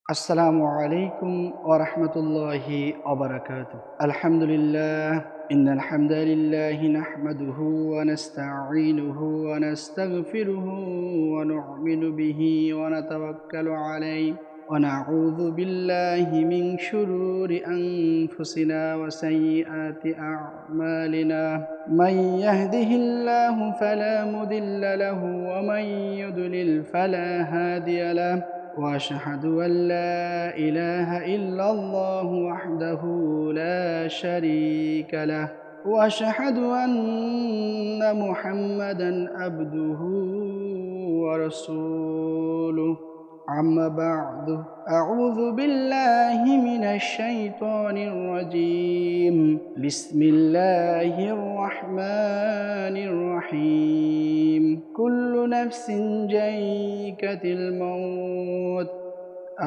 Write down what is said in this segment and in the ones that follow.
আসসালামু আলাইকুম ওয়া রাহমাতুল্লাহি ওয়া বারাকাতুহু। আলহামদুলিল্লাহ ইন্নাল হামদালিল্লাহি নাহমাদুহু ওয়া নাস্তাঈনুহু ওয়া নাস্তাগফিরুহু ওয়া নু'মিনু বিহি ওয়া নাতাওয়াক্কালু আলাইহি ওয়া নাউযু বিল্লাহি মিন শুরুরি আনফুসিনা ওয়া সাইয়্যাতি আ'মালিনা। মান ইয়াহদিহিল্লাহু ফালা মুদিল্লা লাহু ওয়া মান ইউদ্লিল ফালা হাদিয়া লাহু। وأشهد أن لا إله إلا الله وحده لا شريك له وأشهد أن محمدا عبده ورسوله أما بعد أعوذ بالله من الشيطان الرجيم بسم الله الرحمن الرحيم كل نفس ذائقة الموت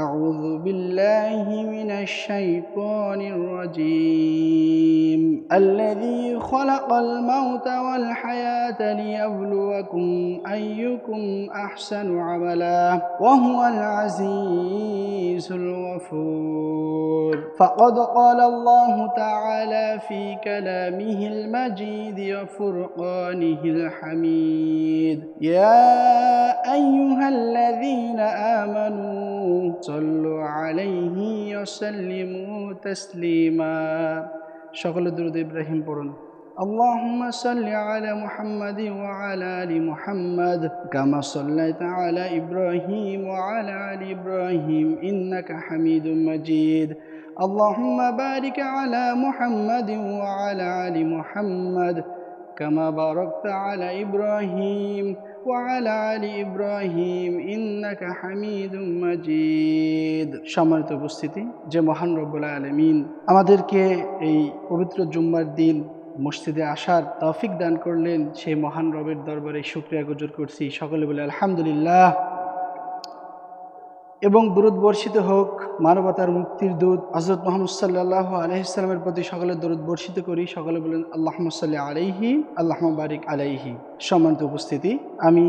أعوذ بالله من الشيطان الرجيم الذي خلق الموت والحياة ليبلوكم أيكم أحسن عملا وهو العزيز الغفور فقد قال الله تعالى في كلامه المجيد وفرقانه الحميد يا أيها الذين آمنوا صلوا عليه وسلموا تسليما সকল দুরূদ ইব্রাহিম পড়ুন। اللهم صل على محمد وعلى آل محمد كما صليت على إبراهيم وعلى آل إبراهيم إنك حميد مجيد اللهم بارك على محمد وعلى آل محمد كما باركت على إبراهيم وعلى آل إبراهيم إنك حميد مجيد। সম্মানিত উপস্থিতি, যে মহান রব্বুল আলামিন আমাদেরকে এই পবিত্র জুম্মার দিন মসজিদে আসার তৌফিক দান করলেন, সেই মহান রবের দরবারে শুকরিয়া গুজার করছি। সকলে বলে আলহামদুলিল্লাহ। এবং দুরূদ বর্ষিত হোক মানবতার মুক্তির দূত হযরত মুহাম্মদ সাল্লাল্লাহু আলাইহি সাল্লামের প্রতি সকলে দরুদ বর্ষিত করি। সকলে বলেন আল্লাহুম্মা সাল্লি আলাইহি আল্লাহুম্মা বারিক আলাইহি। সম্মানিত উপস্থিতি, আমি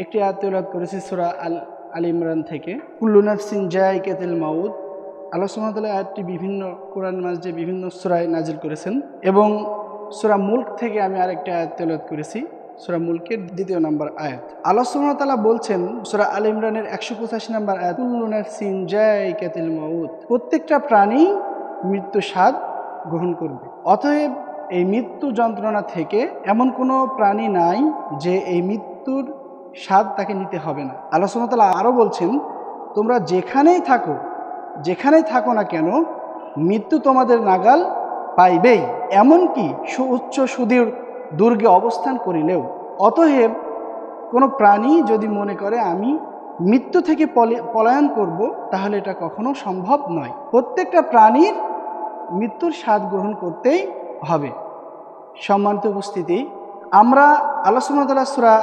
একটি আয়াত তেলাওয়াত করেছি সূরা আল ইমরান থেকে, কুল্লু নাফসিন যায়িকাতুল মাউত। আল্লাহ সুবহানাহু ওয়া তাআলা আয়াতটি বিভিন্ন কোরআন মাজিদে বিভিন্ন সূরায় নাজিল করেছেন। এবং সূরা মুলক থেকে আমি আরেকটি আয়াত তেলাওয়াত করেছি, সূরা মুলকের 2 নম্বর আয়াত। আল্লাহ সুবহানাহু ওয়া তাআলা বলছেন সূরা আল ইমরানের 185 নম্বর আয়াত, কুল্লু নাফসিন যায়িকাতুল মাউত, প্রত্যেকটা প্রাণী মৃত্যু স্বাদ গ্রহণ করবে। অতএব এই মৃত্যু যন্ত্রণা থেকে এমন কোনো প্রাণী নাই যে এই মৃত্যুর স্বাদ তাকে নিতে হবে না। আল্লাহ সুবহানাহু ওয়া তাআলা আরও বলছেন, তোমরা যেখানেই থাকো না কেন মৃত্যু তোমাদের নাগাল পাইবেই, এমনকি সুউচ্চ সুদূর দুর্গে অবস্থান করিলেও। অতএব কোনো প্রাণী যদি মনে করে আমি মৃত্যু থেকে পলায়ন করব, তাহলে এটা কখনো সম্ভব নয়। প্রত্যেকটা প্রাণীর মৃত্যুর স্বাদ গ্রহণ করতেই হবে। সম্মানিত উপস্থিতি, আমরা আল্লাহ সুবহানাহু ওয়া তাআলা সূরা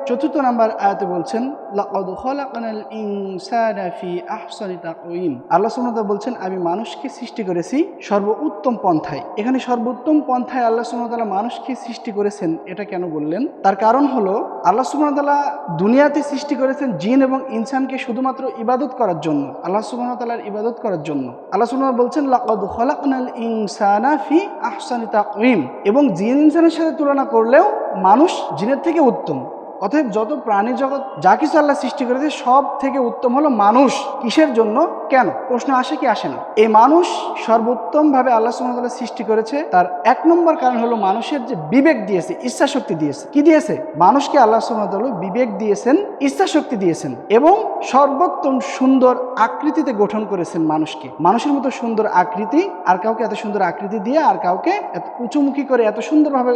3 নম্বর আয়াতে বলছেন, লাকাদ খালাকনাল ইনসানা ফি আহসানি তাকওয়িম। আল্লাহ সুবহানাহু ওয়া তাআলা বলছেন, আমি মানুষকে সৃষ্টি করেছি সর্বোত্তম পন্থায়। এখানে সর্বোত্তম পন্থায় আল্লাহ সুবহানাহু ওয়া তাআলা মানুষকে সৃষ্টি করেছেন, এটা কেন বললেন? তার কারণ হলো আল্লাহ সুবহানাহু ওয়া তাআলা দুনিয়াতে সৃষ্টি করেছেন জিন এবং ইনসানকে শুধুমাত্র ইবাদত করার জন্য, আল্লাহ সুবহানাহু ওয়া তাআলার ইবাদত করার জন্য। আল্লাহ সুবহানাহু ওয়া তাআলা বলছেন, লাকাদ খালাকনাল ইনসানা ফি আহসানি তাকওয়িম। এবং জিন ইনসানের সাথে তুলনা করলেও মানুষ জিনের থেকে উত্তম। অতএব যত প্রাণী জগৎ যা কিছু আল্লাহ সৃষ্টি করেছে সব থেকে উত্তম হলো মানুষ। কিসের জন্য, কেন? প্রশ্ন আসে কি আসে না? এই মানুষ সর্বোত্তমভাবে আল্লাহ সুবহানাহু ওয়া তাআলা সৃষ্টি করেছে। তার 1 নম্বর কারণ হলো মানুষের যে বিবেক দিয়েছে, ইচ্ছা শক্তি দিয়েছে। কি দিয়েছে? মানুষকে আল্লাহ সুবহানাহু ওয়া তাআলা বিবেক দিয়েছেন, ইচ্ছা শক্তি দিয়েছেন এবং সর্বোত্তম সুন্দর আকৃতিতে গঠন করেছেন মানুষকে। মানুষের মতো সুন্দর আকৃতি আর কাউকে এত সুন্দর আকৃতি দিয়ে আর কাউকে এত উঁচুমুখী করে এত সুন্দরভাবে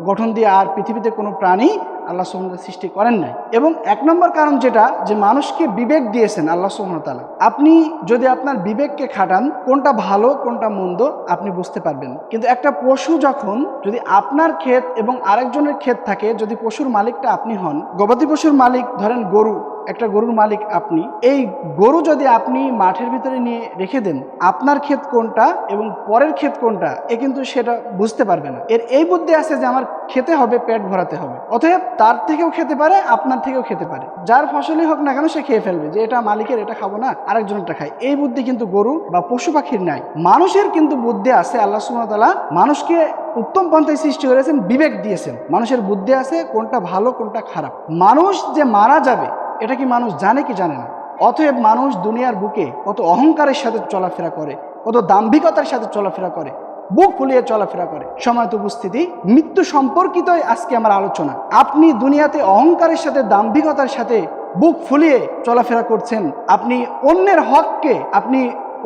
গঠন দিয়ে আর পৃথিবীতে কোনো প্রাণী আল্লাহ সুবহানাহু ওয়া তাআলা সৃষ্টি করেন নাই। এবং 1 নম্বর কারণ যেটা, যে মানুষকে বিবেক দিয়েছেন আল্লাহ সুবহানাহু ওয়া তাআলা। আপনি যদি আপনার বিবেককে খাটান কোনটা ভালো কোনটা মন্দ আপনি বুঝতে পারবেন। কিন্তু একটা পশু যখন, যদি আপনার ক্ষেত এবং আরেকজনের ক্ষেত থাকে, যদি পশুর মালিকটা আপনি হন, গবাদি পশুর মালিক ধরেন গরু, একটা গরুর মালিক আপনি, এই গরু যদি আপনি মাঠের ভিতরে নিয়ে রেখে দেন, আপনার ক্ষেত কোনটা এবং পরের ক্ষেত কোনটা কিন্তু সেটা বুঝতে পারবে না। এর এই বুদ্ধি আছে যে আমার খেতে হবে, পেট ভরাতে হবে, অতএব তার থেকেও খেতে পারে, আপনার থেকেও খেতে পারে, যার ফসলই হোক না কেন সে খেয়ে ফেলবে, যে এটা মালিকের, এটা খাবো না, আরেকজনটা খায়। এই বুদ্ধি কিন্তু গরু বা পশু পাখির নাই। মানুষের কিন্তু বুদ্ধি আছে। আল্লাহ সুবহানাহু ওয়া তাআলা মানুষকে উত্তম পন্থায় সৃষ্টি করেছেন, বিবেক দিয়েছেন, মানুষের বুদ্ধি আছে কোনটা ভালো কোনটা খারাপ। মানুষ যে মারা যাবে এটা কি মানুষ জানে কি জানে না? অতএব মানুষ দুনিয়ার বুকে কত অহংকারের সাথে চলাফেরা করে, কত দাম্ভিকতার সাথে চলাফেরা করে, বুক ফুলিয়ে চলাফেরা করে। সময়ত উপস্থিতি, মৃত্যু সম্পর্কিতই আজকে আমার আলোচনা। আপনি দুনিয়াতে অহংকারের সাথে দাম্ভিকতার সাথে বুক ফুলিয়ে চলাফেরা করছেন, আপনি অন্যের হককে, আপনি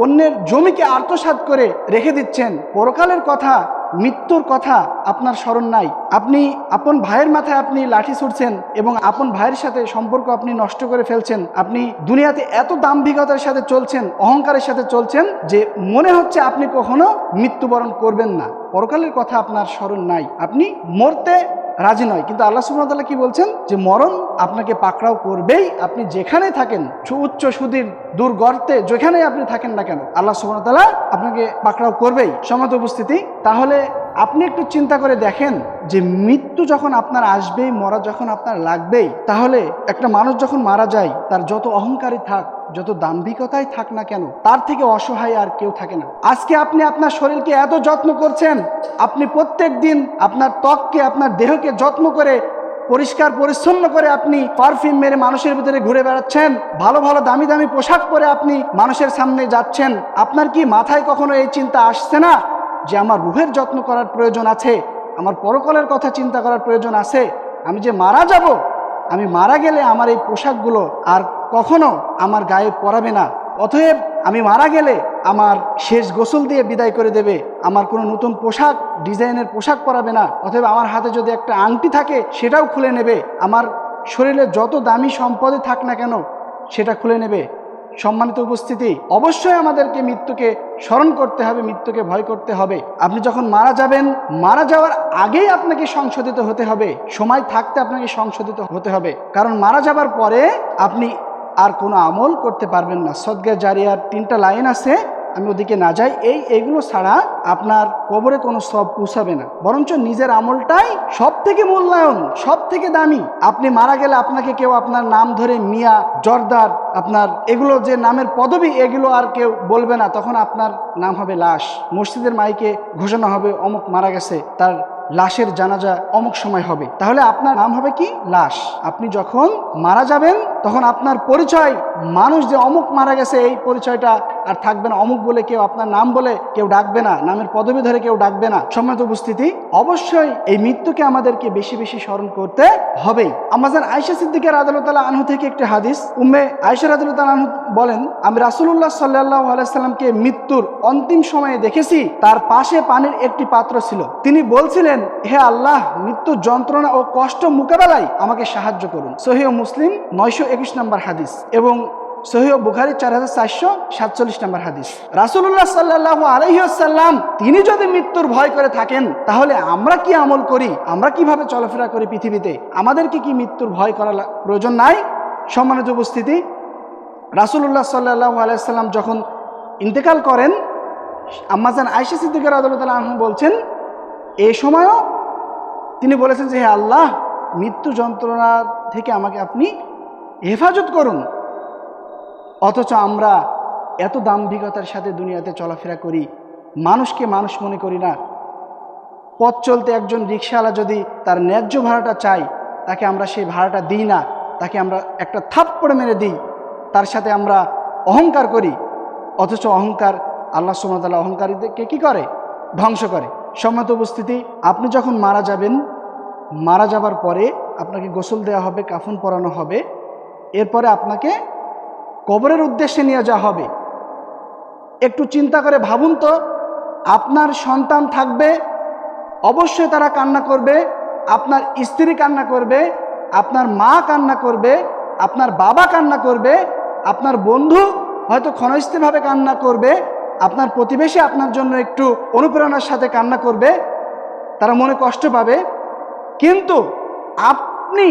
অন্যের জমিকে আত্মসাৎ করে রেখে দিচ্ছেন। পরকালের কথা, মৃত্যুর কথা আপনার স্মরণ নাই। আপনি আপন ভাইয়ের মাথায় আপনি লাঠি ছুটছেন এবং আপন ভাইয়ের সাথে সম্পর্ক আপনি নষ্ট করে ফেলছেন। আপনি দুনিয়াতে এত দাম্ভিকতার সাথে চলছেন, অহংকারের সাথে চলছেন যে মনে হচ্ছে আপনি কখনো মৃত্যুবরণ করবেন না। পরকালের কথা আপনার স্মরণ নাই, আপনি মরতে রাজি নয়। কিন্তু আল্লাহ সুবহানাহু ওয়া তাআলা কি বলছেন? যে মরণ আপনাকে পাকড়াও করবেই, আপনি যেখানে থাকেন, উচ্চ সুদীর দুর্গর্তে যেখানে আপনি থাকেন না কেন, আল্লাহ সুবহানাহু ওয়া তাআলা আপনাকে পাকড়াও করবেই। সম্মানিত উপস্থিতি, তাহলে আপনি একটু চিন্তা করে দেখেন যে মৃত্যু যখন আপনার আসবেই, মরা যখন আপনার লাগবেই, তাহলে একটা মানুষ যখন মারা যায়, তার যত অহংকারী থাক, যত দাম্ভিকতাই থাক না কেন, তার থেকে অসহায় আর কেউ থাকে না। আজকে আপনি আপনার শরীরকে এত যত্ন করছেন, আপনি প্রত্যেক দিন আপনার ত্বককে, আপনার দেহকে যত্ন করে পরিষ্কার পরিচ্ছন্ন করে আপনি পারফিউম মেরে মানুষের ভিতরে ঘুরে বেড়াচ্ছেন, ভালো ভালো দামি দামি পোশাক পরে আপনি মানুষের সামনে যাচ্ছেন। আপনার কি মাথায় কখনো এই চিন্তা আসছে না যে আমার রুহের যত্ন করার প্রয়োজন আছে, আমার পরকালের কথা চিন্তা করার প্রয়োজন আছে? আমি যে মারা যাব, আমি মারা গেলে আমার এই পোশাকগুলো আর কখনো আমার গায়ে পরাবে না। অতএব আমি মারা গেলে আমার শেষ গোসল দিয়ে বিদায় করে দেবে, আমার কোনো নতুন পোশাক, ডিজাইনের পোশাক পরাবে না। অতএব আমার হাতে যদি একটা আংটি থাকে সেটাও খুলে নেবে, আমার শরীরে যত দামি সম্পদই থাক না কেন সেটা খুলে নেবে। সম্মানিত উপস্থিতি, অবশ্যই আমাদেরকে মৃত্যুকে স্মরণ করতে হবে, মৃত্যুকে ভয় করতে হবে। আপনি যখন মারা যাবেন, মারা যাওয়ার আগেই আপনাকে সংশোধিত হতে হবে, সময় থাকতে আপনাকে সংশোধিত হতে হবে। কারণ মারা যাবার পরে আপনি আর কোনো আমল করতে পারবেন না। সদকা জারিয়ার 3টা লাইন আছে, আমি ওদিকে না যাই। এইগুলো ছাড়া আপনার কবরে কোনো সব পৌঁছাবে না, বরঞ্চ নিজের আমলটাই সব থেকে মূল্যায়ন, সব থেকে দামি। আপনি মারা গেলে আপনাকে কেউ আপনার নাম ধরে মিয়া, জর্দার, আপনার এগুলো যে নামের পদবি, এগুলো আর কেউ বলবে না। তখন আপনার নাম হবে লাশ। মসজিদের মাইকে ঘোষণা হবে অমুক মারা গেছে, তার লাশের জানাজা অমুক সময় হবে। তাহলে আপনার নাম হবে কি? লাশ। আপনি যখন মারা যাবেন তখন আপনার পরিচয়, মানুষ যে অমুক মারা গেছে, এই পরিচয়টা আর থাকবে না। অমুক বলে কেউ আপনার নাম বলে কেউ ডাকবে না, নামের পদবি ধরে কেউ ডাকবে না। সম্মানিত উপস্থিতি, অবশ্যই এই মৃত্যুকে আমাদেরকে বেশি বেশি স্মরণ করতে হবেই। আমাদের আয়েশা সিদ্দিকা রাদিয়াল্লাহু তাআলা আনহা থেকে একটি হাদিস, উম্মে আয়েশা রাদিয়াল্লাহু তাআলা আনহা বলেন, আমি রাসূলুল্লাহ সাল্লাল্লাহু আলাইহি সাল্লামকে মৃত্যুর অন্তিম সময়ে দেখেছি, তার পাশে পানির একটি পাত্র ছিল। তিনি বলছিলেন, হে আল্লাহ, মৃত্যুর যন্ত্রণা ও কষ্ট মোকাবেলায় আমাকে সাহায্য করুন। সহিহ মুসলিম 921 নম্বর হাদিস এবং সহিহ বুখারী 4447 নম্বর হাদিস। রাসূলুল্লাহ সাল্লাল্লাহু আলাইহি ওয়াসাল্লাম তিনি যদি মৃত্যুর ভয় করে থাকেন, তাহলে আমরা কি আমল করি, আমরা কিভাবে চলাফেরা করি পৃথিবীতে? আমাদেরকে কি মৃত্যুর ভয় করার প্রয়োজন নাই? সম্মানিত উপস্থিতি, রাসূলুল্লাহ সাল্লাল্লাহু আলাইহি ওয়াসাল্লাম যখন ইন্তেকাল করেন, আম্মাজান আয়েশা সিদ্দিকা রাদিয়াল্লাহু তাআলা আনহা বলছেন, এই সময়ও তিনি বলেছেন যে হে আল্লাহ, মৃত্যু যন্ত্রণা থেকে আমাকে আপনি হেফাজত করুন। অথচ আমরা এত দাম্ভিকতার সাথে দুনিয়াতে চলাফেরা করি, মানুষকে মানুষ মনে করি না। পথ চলতে একজন রিকশাওয়ালা যদি তার ন্যায্য ভাড়াটা চাই, তাকে আমরা সেই ভাড়াটা দিই না, তাকে আমরা একটা থাপ্পড় মেরে দিই, তার সাথে আমরা অহংকার করি। অথচ অহংকার, আল্লাহ সুবহানাহু ওয়া তাআলা অহংকারীদেরকে কি করে? ধ্বংস করে। সম্মানিত উপস্থিতি, আপনি যখন মারা যাবেন, মারা যাবার পরে আপনাকে গোসল দেওয়া হবে, কাফন পরানো হবে, এরপরে আপনাকে কবরের উদ্দেশ্যে নিয়ে যাওয়া হবে। একটু চিন্তা করে ভাবুন তো, আপনার সন্তান থাকবে, অবশ্যই তারা কান্না করবে, আপনার স্ত্রী কান্না করবে, আপনার মা কান্না করবে, আপনার বাবা কান্না করবে, আপনার বন্ধু হয়তো ক্ষণস্থায়ীভাবে কান্না করবে, আপনার প্রতিবেশী আপনার জন্য একটু অনুপ্রেরণার সাথে কান্না করবে, তারা মনে কষ্ট পাবে। কিন্তু আপনি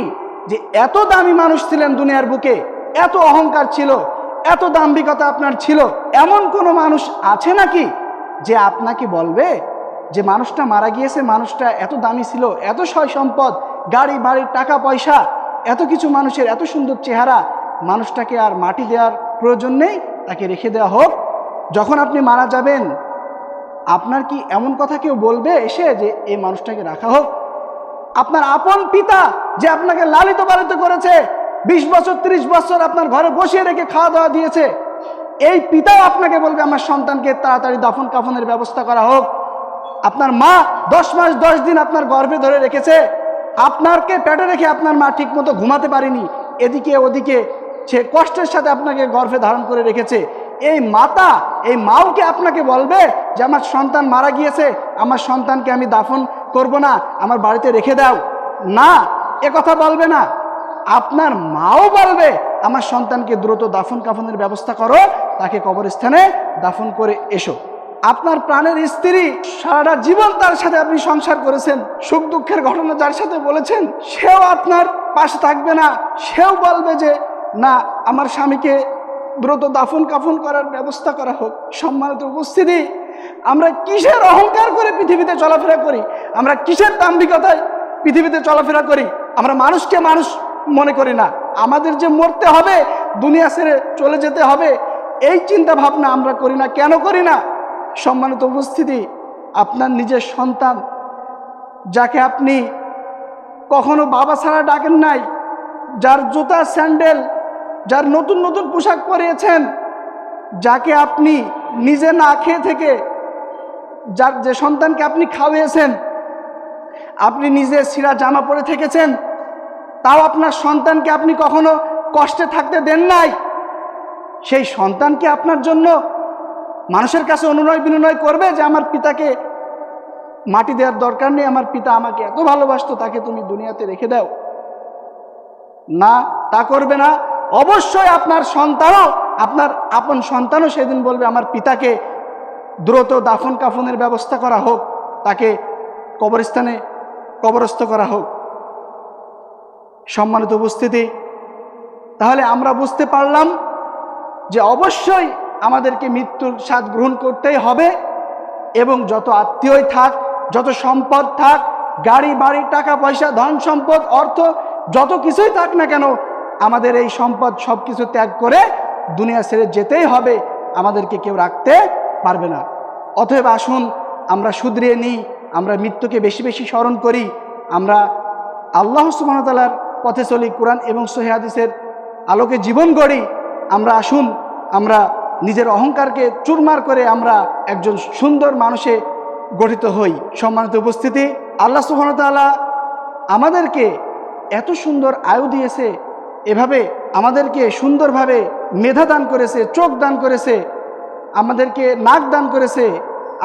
যে এত দামি মানুষ ছিলেন দুনিয়ার বুকে, এত অহংকার ছিল, এত দাম্ভিকতা আপনার ছিল, এমন কোনো মানুষ আছে নাকি যে আপনাকে বলবে যে মানুষটা মারা গিয়েছে, মানুষটা এত দামি ছিল, এত সয় সম্পদ, গাড়ি বাড়ি টাকা পয়সা, এত কিছু, মানুষের এত সুন্দর চেহারা, মানুষটাকে আর মাটি দেওয়ার প্রয়োজন নেই, তাকে রেখে দেওয়া হোক? যখন আপনি মারা যাবেন আপনার কি এমন কথা কেউ বলবে এসে যে এই মানুষটাকে রাখা হোক? আপনার আপন পিতা যে আপনাকে লালিত পালিত করেছে, 20 বছর 30 বছর আপনার ঘরে বসিয়ে রেখে খাওয়া দাওয়া দিয়েছে, এই পিতাও আপনাকে বলবে আমার সন্তানকে তাড়াতাড়ি দাফন কাফনের ব্যবস্থা করা হোক? আপনার মা 10 মাস 10 দিন আপনার গর্ভে ধরে রেখেছে, আপনাকে পেটে রেখে আপনার মা ঠিক মতো ঘুমাতে পারেনি, এদিকে ওদিকে সে কষ্টের সাথে আপনাকে গর্ভে ধারণ করে রেখেছে, এই মাতা, এই মাও কি আপনাকে বলবে যে আমার সন্তান মারা গিয়েছে, আমার সন্তানকে আমি দাফন করব না, আমার বাড়িতে রেখে দাও? না, এ কথা বলবে না। আপনার মাও বলবে আমার সন্তানকে দ্রুত দাফন কাফনের ব্যবস্থা করো, তাকে কবরস্থানে দাফন করে এসো। আপনার প্রাণের স্ত্রী, সারাটা জীবন তার সাথে আপনি সংসার করেছেন, সুখ দুঃখের ঘটনা যার সাথে বলেছেন, সেও আপনার পাশে থাকবে না, সেও বলবে যে না, আমার স্বামীকে দ্রুত দাফন কাফন করার ব্যবস্থা করা হোক। সম্মানিত উপস্থিতি, আমরা কিসের অহংকার করে পৃথিবীতে চলাফেরা করি? আমরা কিসের দাম্ভিকতায় পৃথিবীতে চলাফেরা করি? আমরা মানুষকে মানুষ মনে করি না। আমাদের যে মরতে হবে, দুনিয়া ছেড়ে চলে যেতে হবে, এই চিন্তা ভাবনা আমরা করি না। কেন করি না? সম্মানিত উপস্থিতি, আপনার নিজের সন্তান, যাকে আপনি কখনো বাবা ছাড়া ডাকেন নাই, যার জুতা স্যান্ডেল, যার নতুন নতুন পোশাক পরিয়েছেন, যাকে আপনি নিজে না খেয়ে থেকে, যার যে সন্তানকে আপনি খাওয়িয়েছেন, আপনি নিজে ছিঁড়া জামা পরে থেকেছেন, তাও আপনার সন্তানকে আপনি কখনো কষ্টে থাকতে দেন নাই। সেই সন্তানকে আপনার জন্য মানুষের কাছে অনুনয় বিনয় করবে যে আমার পিতাকে মাটি দেওয়ার দরকার নেই, আমার পিতা আমাকে এত ভালোবাসতো, তাকে তুমি দুনিয়াতে রেখে দাও? না, তা করবে না। অবশ্যই আপনার সন্তানও, আপনার আপন সন্তানও সেদিন বলবে আমার পিতাকে দ্রুত দাফন কাফনের ব্যবস্থা করা হোক, তাকে কবরস্থানে কবরস্থ করা হোক। সম্মানিত উপস্থিতি, তাহলে আমরা বুঝতে পারলাম যে অবশ্যই আমাদেরকে মৃত্যুর স্বাদ গ্রহণ করতেই হবে, এবং যত আত্মীয়ই থাক, যত সম্পদ থাক, গাড়ি বাড়ি টাকা পয়সা ধন সম্পদ অর্থ যত কিছুই থাক না কেন, আমাদের এই সম্পদ সব কিছু ত্যাগ করে দুনিয়া ছেড়ে যেতেই হবে, আমাদেরকে কেউ রাখতে পারবে না। অতএব আসুন আমরা শুধরিয়ে নিই, আমরা মৃত্যুকে বেশি বেশি স্মরণ করি, আমরা আল্লাহ সুবহানাহু ওয়া তাআলার পথে চলি, কোরআন এবং সহিহ হাদিসের আলোকে জীবন গড়ি। আমরা আসুন আমরা নিজের অহংকারকে চুরমার করে আমরা একজন সুন্দর মানুষে গঠিত হই। সম্মানিত উপস্থিতি, আল্লাহ সুবহানাহু ওয়া তাআলা আমাদেরকে এত সুন্দর আয়ু দিয়েছে, এভাবে আমাদেরকে সুন্দরভাবে মেধা দান করেছে, চোখ দান করেছে, আমাদেরকে নাক দান করেছে,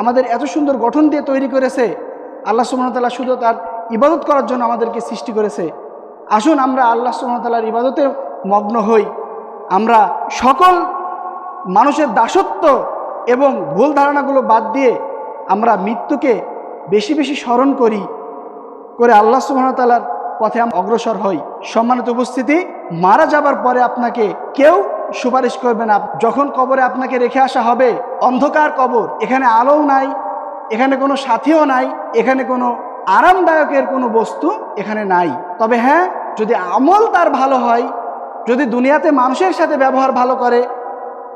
আমাদের এত সুন্দর গঠন দিয়ে তৈরি করেছে। আল্লাহ সুবহানাহু ওয়া তাআলা শুধু তার ইবাদত করার জন্য আমাদেরকে সৃষ্টি করেছে। আসুন আমরা আল্লাহ সুবহানাহু ওয়া তাআলার ইবাদতে মগ্ন হই। আমরা সকল মানুষের দাসত্ব এবং ভুল ধারণাগুলো বাদ দিয়ে আমরা মৃত্যুকে বেশি বেশি স্মরণ করি, করে আল্লাহ সুবহানাহু ওয়া তাআলার পথে অগ্রসর হই। সম্মানিত উপস্থিতি, মারা যাবার পরে আপনাকে কেউ সুপারিশ করবে না। যখন কবরে আপনাকে রেখে আসা হবে, অন্ধকার কবর, এখানে আলোও নাই, এখানে কোনো সাথীও নাই, এখানে কোনো আরামদায়কের কোনো বস্তু এখানে নাই। তবে হ্যাঁ, যদি আমল তার ভালো হয়, যদি দুনিয়াতে মানুষের সাথে ব্যবহার ভালো করে,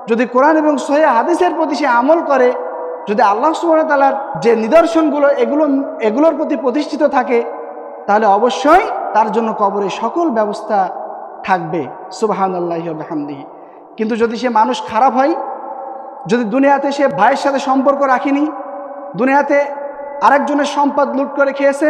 যদি কোরআন এবং সহিহ হাদিসের প্রতি সে আমল করে, যদি আল্লাহ সুবহানাহু ওয়া তাআলার যে নিদর্শনগুলো এগুলোর প্রতি প্রতিষ্ঠিত থাকে, তাহলে অবশ্যই তার জন্য কবরে সকল ব্যবস্থা থাকবে। সুবহানাল্লাহি ওয়া বিহামদিহি। কিন্তু যদি সে মানুষ খারাপ হয়, যদি দুনিয়াতে সে ভাইয়ের সাথে সম্পর্ক রাখেনি, দুনিয়াতে আরেকজনের সম্পদ লুট করে খেয়েছে,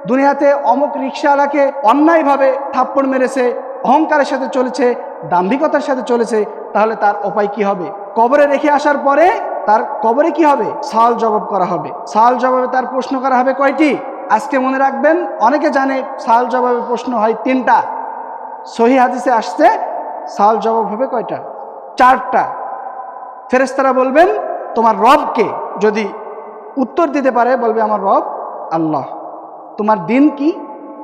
দুনিয়াতে অমুক রিকশাওয়ালাকে অন্যায়ভাবে থাপ্পড় মেরেছে, অহংকারের সাথে চলেছে, দাম্ভিকতার সাথে চলেছে, তাহলে তার উপায় কি হবে? কবরে রেখে আসার পরে তার কবরে কি হবে? সওয়াল জবাব করা হবে। সওয়াল জবাবে তার প্রশ্ন করা হবে কয়টি? আজকে মনে রাখবেন, অনেকে জানে সওয়াল জবাবে প্রশ্ন হয় 3টা। সহিহ হাদিসে আসছে সওয়াল জবাব হবে কয়টা? 4টা। ফেরেশতারা বলবেন তোমার রবকে, যদি উত্তর দিতে পারে বলবে আমার রব আল্লাহ। তোমার দিন কি?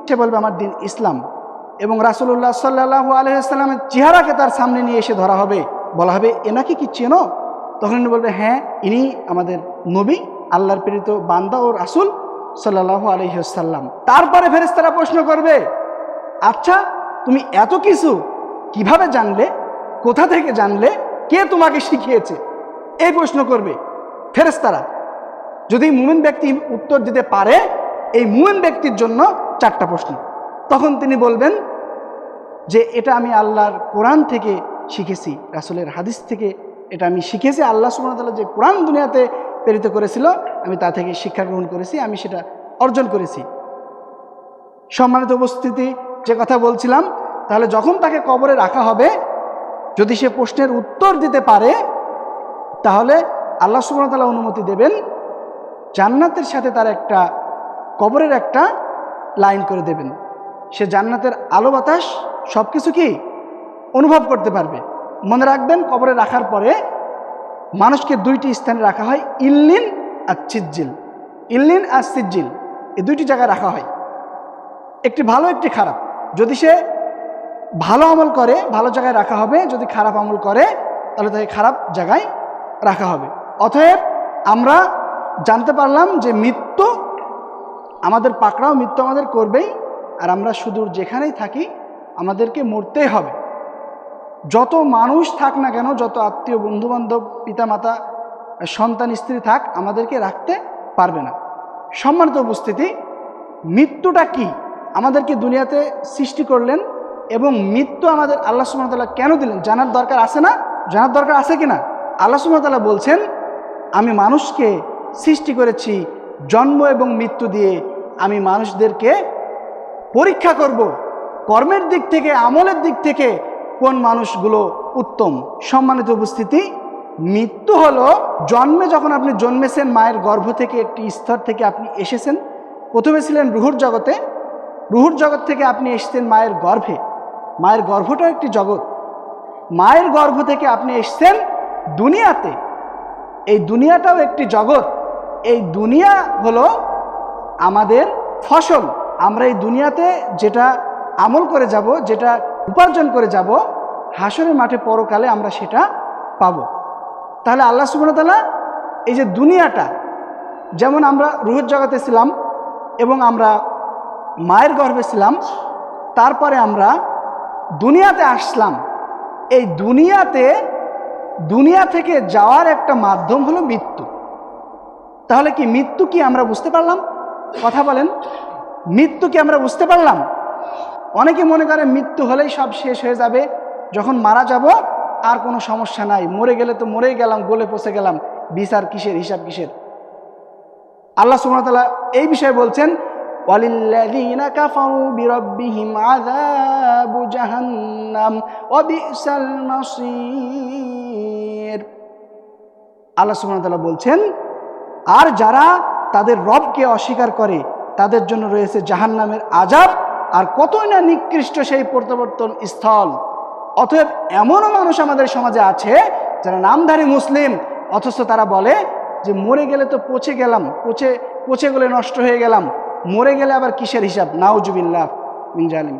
সে বলবে আমার দিন ইসলাম। এবং রাসূলুল্লাহ সাল্লাল্লাহু আলাইহি ওয়াসাল্লামের চেহারাকে তার সামনে নিয়ে এসে ধরা হবে, বলা হবে এনাকে কি চেনো? তখন ইনি বলবে হ্যাঁ, ইনি আমাদের নবী, আল্লাহর প্রেরিত বান্দা ও রাসূল সাল্লাল্লাহু আলাইহি ওয়াসাল্লাম। তারপরে ফেরেশতারা প্রশ্ন করবে, আচ্ছা তুমি এত কিছু কিভাবে জানলে, কোথা থেকে জানলে, কে তোমাকে শিখিয়েছে? এই প্রশ্ন করবে ফেরেশতারা। যদি মুমিন ব্যক্তি উত্তর দিতে পারে, এই মুমিন ব্যক্তির জন্য 4টা প্রশ্ন। তখন তিনি বলবেন যে এটা আমি আল্লাহর কোরআন থেকে শিখেছি, রাসূলের হাদিস থেকে এটা আমি শিখেছি। আল্লাহ সুবহানাহু ওয়া তাআলা যে কোরআন দুনিয়াতে প্রেরিত করেছিল, আমি তা থেকে শিক্ষা গ্রহণ করেছি, আমি সেটা অর্জন করেছি। সম্মানিত উপস্থিতি, যে কথা বলছিলাম, তাহলে যখন তাকে কবরে রাখা হবে, যদি সে প্রশ্নের উত্তর দিতে পারে, তাহলে আল্লাহ সুবহানাহু ওয়া তাআলা অনুমতি দেবেন, জান্নাতের সাথে তার একটা কবরের একটা লাইন করে দেবেন। সে জান্নাতের আলো বাতাস সব কিছু কি অনুভব করতে পারবে। মনে রাখবেন, কবরে রাখার পরে মানুষকে 2টি স্থানে রাখা হয়, ইল্লিন আর সিজ্জিল। ইল্লিন আর সিজ্জিল, এই 2টি জায়গায় রাখা হয়, একটি ভালো একটি খারাপ। যদি সে ভালো আমল করে ভালো জায়গায় রাখা হবে, যদি খারাপ আমল করে তাহলে তাকে খারাপ জায়গায় রাখা হবে। অতএব আমরা জানতে পারলাম যে মৃত্যু আমাদের পাকড়াও, মৃত্যু আমাদের করবেই, আর আমরা সুদূর যেখানেই থাকি আমাদেরকে মরতেই হবে। যত মানুষ থাক না কেন, যত আত্মীয় বন্ধুবান্ধব পিতামাতা সন্তান স্ত্রী থাক, আমাদেরকে রাখতে পারবে না। সম্মানিত উপস্থিতি, মৃত্যুটা কি? আমাদেরকে দুনিয়াতে সৃষ্টি করলেন এবং মৃত্যু আমাদের আল্লাহ সুবহানাহু ওয়া তাআলা কেন দিলেন? জানার দরকার আছে না? জানার দরকার আছে কিনা? আল্লাহ সুবহানাহু ওয়া তাআলা বলছেন, আমি মানুষকে সৃষ্টি করেছি জন্ম এবং মৃত্যু দিয়ে, আমি মানুষদেরকে পরীক্ষা করব কর্মের দিক থেকে, আমলের দিক থেকে কোন মানুষগুলো উত্তম। সম্মানিত উপস্থিতি, মৃত্যু হলো জন্মে, যখন আপনি জন্মেছেন মায়ের গর্ভ থেকে, একটি স্তর থেকে আপনি এসেছেন। প্রথমে ছিলেন রুহুর জগতে, রুহুর জগৎ থেকে আপনি এসেছেন মায়ের গর্ভে। মায়ের গর্ভটাও একটি জগৎ। মায়ের গর্ভ থেকে আপনি এসেছেন দুনিয়াতে, এই দুনিয়াটাও একটি জগৎ। এই দুনিয়া হলো আমাদের ফসল। আমরা এই দুনিয়াতে যেটা আমল করে যাব, যেটা উপার্জন করে যাব, হাসরের মাঠে পরকালে আমরা সেটা পাব। তাহলে আল্লাহ সুবহানাহু ওয়া তাআলা এই যে দুনিয়াটা, যেমন আমরা রুহের জগতে ছিলাম এবং আমরা মায়ের গর্ভে ছিলাম, তারপরে আমরা দুনিয়াতে আসলাম। এই দুনিয়া থেকে যাওয়ার একটা মাধ্যম হলো মৃত্যু। তাহলে কি মৃত্যু কি আমরা বুঝতে পারলাম? কথা বলেন, মৃত্যু কি আমরা বুঝতে পারলাম? অনেকে মনে করে মৃত্যু হলেই সব শেষ হয়ে যাবে, যখন মারা যাব আর কোনো সমস্যা নাই, মরে গেলে তো মরেই গেলাম, গলে পচে গেলাম, বিচার কিসের, হিসাব কিসের? আল্লাহ সুবহানাহু ওয়া তাআলা এই বিষয়ে বলছেন, ওয়ালিল্লাযীনা কাফারু বিরাব্বিহিম আযাবু জাহান্নাম ওয়া বিসাল মাসীর। আল্লাহ সুবহানাহু ওয়া তাআলা বলছেন, আর যারা তাদের রবকে অস্বীকার করে তাদের জন্য রয়েছে জাহান্নামের আযাব, আর কতই না নিকৃষ্ট সেই প্রত্যাবর্তন স্থল। অতএব এমনও মানুষ আমাদের সমাজে আছে যারা নামধারী মুসলিম, অথচ তারা বলে যে মরে গেলে তো পচে গেলাম, পচে গেলে নষ্ট হয়ে গেলাম, মরে গেলে আবার কিসের হিসাব, নাউজুবিল্লাহ মিন জালিম।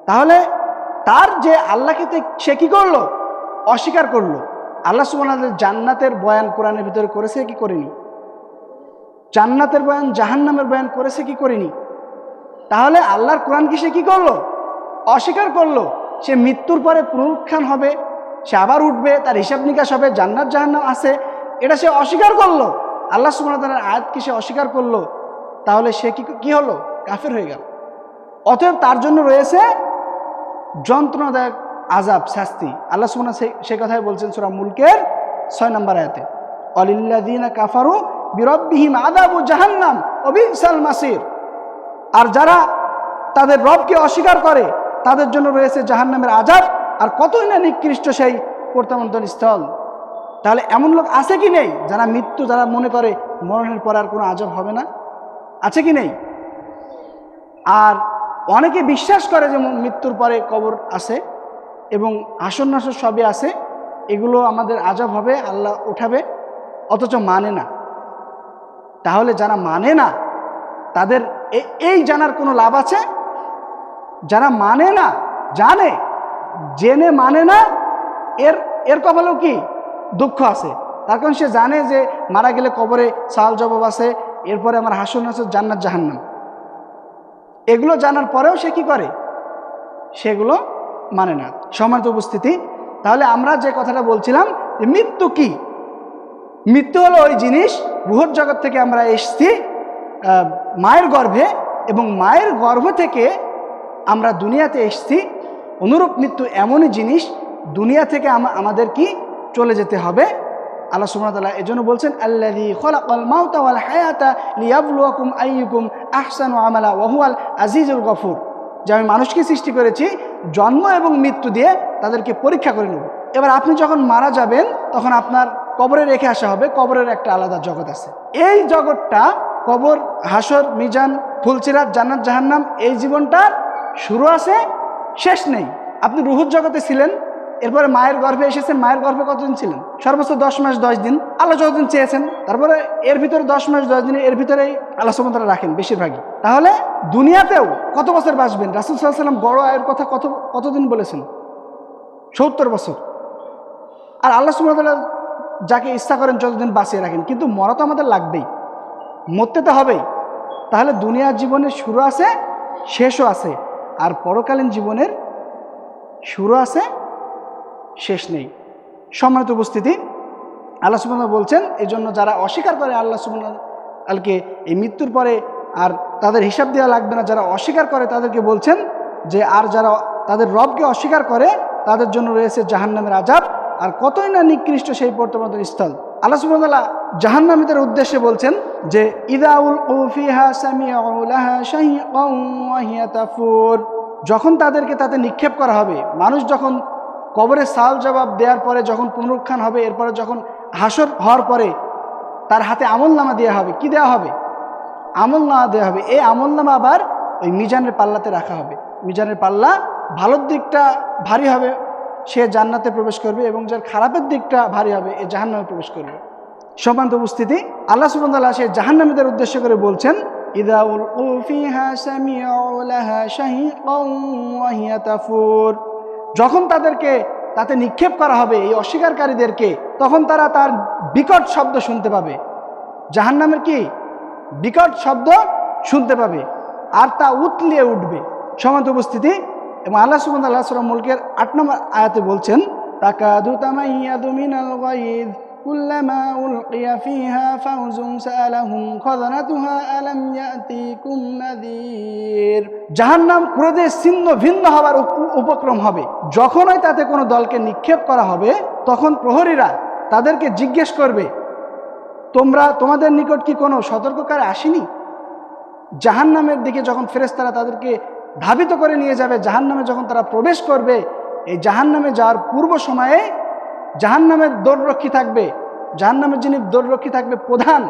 তাহলে তার যে আল্লাহকে সে কি করলো? অস্বীকার করলো। আল্লাহ সুবহানাহু ওয়া তাআলা জান্নাতের বয়ান কোরআনের ভিতরে করেছে কি করেনি? জান্নাতের বয়ান, জাহান্নামের বয়ান করেছে কি করেনি? তাহলে আল্লাহর কোরআনকে সে কি করলো? অস্বীকার করলো। সে মৃত্যুর পরে পুনরুত্থান হবে, সে আবার উঠবে, তার হিসাব নিকাশ হবে, জান্নাত জাহান্নাম আছে, এটা সে অস্বীকার করলো। আল্লাহ সুবহানাহু ওয়া তাআলার আয়াতকে সে অস্বীকার করলো। তাহলে সে কি হলো? কাফের হয়ে গেল। অতএব তার জন্য রয়েছে যন্ত্রণাদায়ক আযাব, শাস্তি। আল্লাহ সুবহানাহু ওয়া তাআলা সে কথাই বলছেন সূরা মুলকের 6 নম্বর আয়াতে, ওয়ালিল্লাযীনা কাফারু বিরাব্বিহিম আযাবু জাহান্নাম ওয়া বিসাল মাসীর। আর যারা তাদের রবকে অস্বীকার করে তাদের জন্য রয়েছে জাহান্নামের আযাব, আর কতই না নিকৃষ্ট সেই প্রত্যাবর্তন স্থল। তাহলে এমন লোক আছে কি নেই যারা মনে করে মরণের পর আর কোনো আযাব হবে না? আছে কি নেই? আর অনেকে বিশ্বাস করে যে মৃত্যুর পরে কবর আছে এবং হাসর নাসর সবই আছে, এগুলো আমাদের আযাব হবে, আল্লাহ উঠাবে, অথচ মানে না। তাহলে যারা মানে না তাদের এই জানার কোনো লাভ আছে? যারা মানে না, জানে, জেনে মানে না, এর এর কপালেও কি দুঃখ আছে। তার কারণ সে জানে যে মারা গেলে কবরে সাল জবাব আছে, এরপরে আমার হাসর নাসর, জান্নাত জাহান্নাম, এগুলো জানার পরেও সে কি করে, সেগুলো মানে না। সম্মানিত উপস্থিতি, তাহলে আমরা যে কথাটা বলছিলাম যে মৃত্যু কি? মৃত্যু হলো ওই জিনিস, বৃহৎ জগৎ থেকে আমরা এসেছি মায়ের গর্ভে, এবং মায়ের গর্ভ থেকে আমরা দুনিয়াতে এসেছি। অনুরূপ মৃত্যু এমনই জিনিস, দুনিয়া থেকে আমাদের কি চলে যেতে হবে। আল্লাহ সুবহানাহু ওয়া তাআলা এজন্য বলছেন, আল্লাযী খালাকাল মাউতা ওয়াল হায়াতা লিয়াবলুয়াকুম আইয়ুকুম আহসানু আমালা ওয়া হুয়াল আজিজুল গফুর। যে আমি মানুষকে সৃষ্টি করেছি জন্ম এবং মৃত্যু দিয়ে তাদেরকে পরীক্ষা করে নেব। এবার আপনি যখন মারা যাবেন তখন আপনার কবরে রেখে আসা হবে। কবরের একটা আলাদা জগৎ আছে। এই জগৎটা, কবর, হাসর, মিজান, ফুলসিরাত, জান্নাত জাহান্নাম, এই জীবনটার শুরু আছে, শেষ নেই। আপনি রুহুর জগতে ছিলেন, এরপরে মায়ের গর্ভে এসেছেন। মায়ের গর্ভে কতদিন ছিলেন? সর্বোচ্চ 10 মাস 10 দিন, আল্লাহ যতদিন চেয়েছেন। তারপরে এর ভিতরে 10 মাস 10 দিনে এর ভিতরেই আল্লাহ সুবহানাহু ওয়া তাআলা রাখেন বেশিরভাগই। তাহলে দুনিয়াতেও কত বছর বাঁচবেন? রাসূল সাল্লাল্লাহু আলাইহি ওয়াসাল্লাম গড় আয়ের কথা কতদিন বলেছেন? 70 বছর। আর আল্লাহ সুবহানাহু ওয়া তাআলা যাকে ইচ্ছা করেন যতদিন বাঁচিয়ে রাখেন, কিন্তু মরা তো আমাদের লাগবেই, মরতে তো হবেই। তাহলে দুনিয়ার জীবনের শুরু আছে, শেষও আছে, আর পরকালীন জীবনের শুরু আছে, শেষ নেই। সম্মানিত উপস্থিতি, আল্লাহ সুবহানাহু ওয়া তাআলা বলছেন, এই জন্য যারা অস্বীকার করে আল্লাহ সুবহানাহু ওয়া তাআলাকে এই মৃত্যুর পরে আর তাদের হিসাব দেওয়া লাগবে না, যারা অস্বীকার করে তাদেরকে বলছেন যে আর যারা তাদের রবকে অস্বীকার করে তাদের জন্য রয়েছে জাহান্নামের আযাব, আর কতই না নিকৃষ্ট সেই প্রত্যাবর্তন স্থল। আল্লাহ সুবহানাহু ওয়া তাআলা জাহান্নামীদের উদ্দেশ্যে বলছেন যে ইযা উলকু ফিহা সামিউ লাহা শাহিকান ওয়া হিয়া তাফুর। যখন তাদেরকে তাতে নিক্ষেপ করা হবে, মানুষ যখন কবরে সাল জবাব দেওয়ার পরে যখন পুনরুত্থান হবে, এরপরে যখন হাসর হওয়ার পরে তার হাতে আমলনামা দেওয়া হবে। কি দেওয়া হবে? আমলনামা দেওয়া হবে। এই আমলনামা আবার ওই মিজানের পাল্লাতে রাখা হবে। মিজানের পাল্লা ভালোর দিকটা ভারী হবে, সে জান্নাতে প্রবেশ করবে, এবং যার খারাপের দিকটা ভারী হবে, এ জাহান্নামে প্রবেশ করবে। সম্মানিত উপস্থিতি, আল্লাহ সুবহানাহু ওয়া তাআলা সেই জাহান্নামীদের উদ্দেশ্য করে বলছেন ইযা উলকু ফিহা সামিউ লাহা শাহিকান ওয়া হিয়া তাফুর। যখন তাদেরকে তাতে নিক্ষেপ করা হবে, এই অস্বীকারীদেরকে, তখন তারা তার বিকট শব্দ শুনতে পাবে। জাহান্নামের কি বিকট শব্দ শুনতে পাবে, আর তা উতলিয়ে উঠবে। সম্মানিত উপস্থিতি, এবং আল্লাহ সুবহানাহু ওয়া তাআলা সূরা মুলকের 8 নম্বর আয়াতে বলছেন, তাকাদু তামাইয়াদু মিনাল গায়জ কুল্লামা উলকিয়া ফিহা ফাউজুন সাআলাহুম খাযানাতুহা আলাম ইয়াতিকুম নাযীর। জাহান্নাম ক্রোধে ছিন্ন ভিন্ন হবার উপক্রম হবে। যখনই তাতে কোনো দলকে নিক্ষেপ করা হবে, তখন প্রহরীরা তাদেরকে জিজ্ঞেস করবে, তোমাদের নিকট কি কোনো সতর্ককারী আসেনি? জাহান্নামের দিকে যখন ফেরেশতারা তাদেরকে ধাবিত করে নিয়ে যাবে, জাহান্নামে যখন তারা প্রবেশ করবে, এই জাহান্নামে যাওয়ার পূর্ব সময়ে জাহান্নামের দৌড়রক্ষী থাকবে। জাহান্নামের যিনি দৌড়রক্ষী থাকবে প্রধান,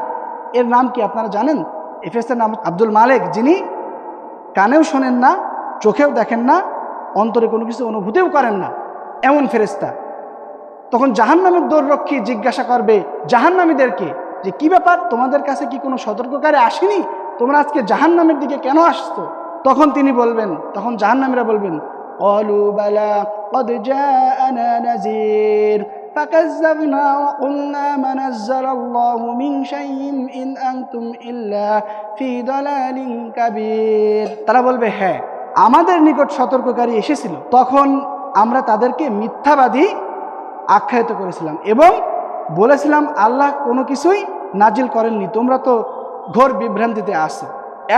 এর নাম কি আপনারা জানেন? এই ফেরেশতার নাম আব্দুল মালেক, যিনি কানেও শোনেন না, চোখেও দেখেন না, অন্তরে কোনো কিছু অনুভূতিও করেন না, এমন ফেরেশতা। তখন জাহান্নামের দৌড়রক্ষী জিজ্ঞাসা করবে জাহান্নামীদেরকে যে কি ব্যাপার, তোমাদের কাছে কি কোনো সতর্ককারী আসেনি? তোমরা আজকে জাহান্নামের দিকে কেন আসছো? তখন তিনি বলবেন, তখন জাহান্নামীরা বলবেন, ক্বালু বালা ক্বাদ জাআনা নাযীর ফাকাযযাবনা ওয়া কুলনা মা নাযালাল্লাহু মিন শাইইন ইন আনতুম ইল্লা ফি দালালিন কাবীর। তারা বলবে, হ্যাঁ, আমাদের নিকট সতর্ককারী এসেছিল, তখন আমরা তাদেরকে মিথ্যাবাদী আখ্যায়িত করেছিলাম এবং বলেছিলাম আল্লাহ কোনো কিছুই নাজিল করেননি, তোমরা তো ঘোর বিভ্রান্তিতে আছো।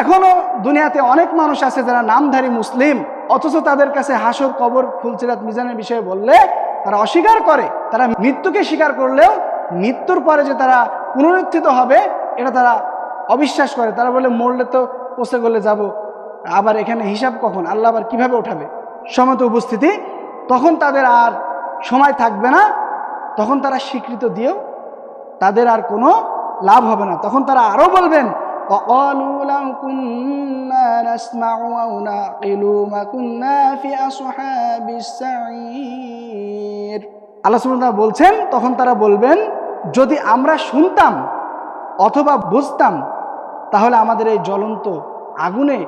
এখনো দুনিয়াতে অনেক মানুষ আছে যারা নামধারী মুসলিম, অথচ তাদের কাছে হাসর, কবর, ফুলসিরাত, মিজানের বিষয়ে বললে তারা অস্বীকার করে। তারা মৃত্যুকে স্বীকার করলেও মৃত্যুর পরে যে তারা পুনরুত্থিত হবে এটা তারা অবিশ্বাস করে। তারা বলে মরলে তো পচে গলে যাব, আবার এখানে হিসাব কখন, আল্লাহ আবার কিভাবে উঠাবে? সম্মানিত উপস্থিতি, তখন তাদের আর সময় থাকবে না, তখন তারা স্বীকৃত দিয়েও তাদের আর কোনো লাভ হবে না। তখন তারা আরও বলবেন, وقالوا لو كنا نسمع أو نعقل ما كنا في أصحاب السعير। আল্লাহ সুবহানাহু ওয়া তাআলা বলছেন, তখন তারা বলবেন, যদি আমরা শুনতাম অথবা বুঝতাম তাহলে আমাদের এই জ্বলন্ত আগুনে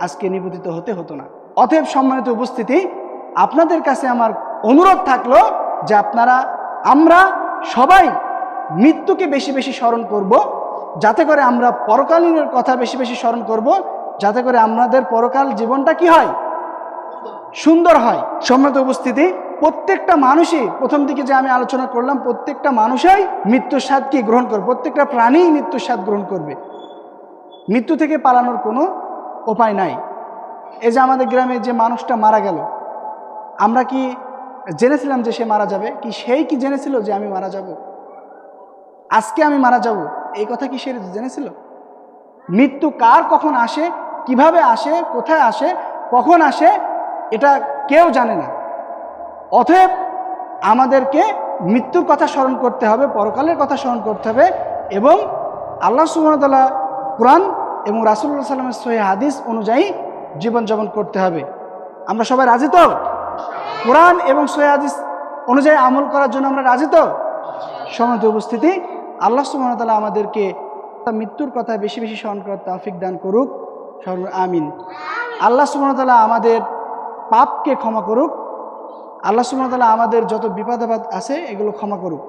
আজকে নিবেদিত হতে হতো না। অতএব সম্মানিত উপস্থিতি, আপনাদের কাছে আমার অনুরোধ থাকলো যে আমরা সবাই মৃত্যুকে বেশি বেশি স্মরণ করব, যাতে করে আমরা পরকালীনের কথা বেশি বেশি স্মরণ করব, যাতে করে আমাদের পরকাল জীবনটা কি হয়, সুন্দর হয়। সম্মানিত উপস্থিতি, প্রত্যেকটা মানুষই, প্রথম দিকে যে আমি আলোচনা করলাম, প্রত্যেকটা মানুষই মৃত্যুর স্বাদ কি গ্রহণ করবে, প্রত্যেকটা প্রাণী মৃত্যুর স্বাদ গ্রহণ করবে। মৃত্যু থেকে পালানোর কোনো উপায় নাই। এই যে আমাদের গ্রামে যে মানুষটা মারা গেল, আমরা কি জেনেছিলাম যে সে মারা যাবে? কি সেই কি জেনেছিল যে আমি মারা যাব, আজকে আমি মারা যাব? এই কথা কি সে জেনেছিল? মৃত্যু কার কখন আসে, কিভাবে আসে, কোথায় আসে, কখন আসে, এটা কেউ জানে না। অতএব আমাদেরকে মৃত্যুর কথা স্মরণ করতে হবে, পরকালের কথা স্মরণ করতে হবে, এবং আল্লাহ সুবহানাহু ওয়া তাআলা কোরআন এবং রাসূলুল্লাহ সাল্লাল্লাহু আলাইহি ওয়াসাল্লামের সহিহ হাদিস অনুযায়ী জীবনযাপন করতে হবে। আমরা সবাই রাজি তো? কোরআন এবং সহিহ হাদিস অনুযায়ী আমল করার জন্য আমরা রাজি তো? সম্মানিত উপস্থিতি, আল্লাহ সুবহানাহু ওয়া তাআলা আমাদেরকে মৃত্যুর কথা বেশি বেশি স্মরণ করার তৌফিক দান করুক। আমিন। আল্লাহ সুবহানাহু ওয়া তাআলা আমাদের পাপকে ক্ষমা করুক। আল্লাহ সুবহানাহু ওয়া তাআলা আমাদের যত বিপদ আপদ আছে এগুলো ক্ষমা করুক।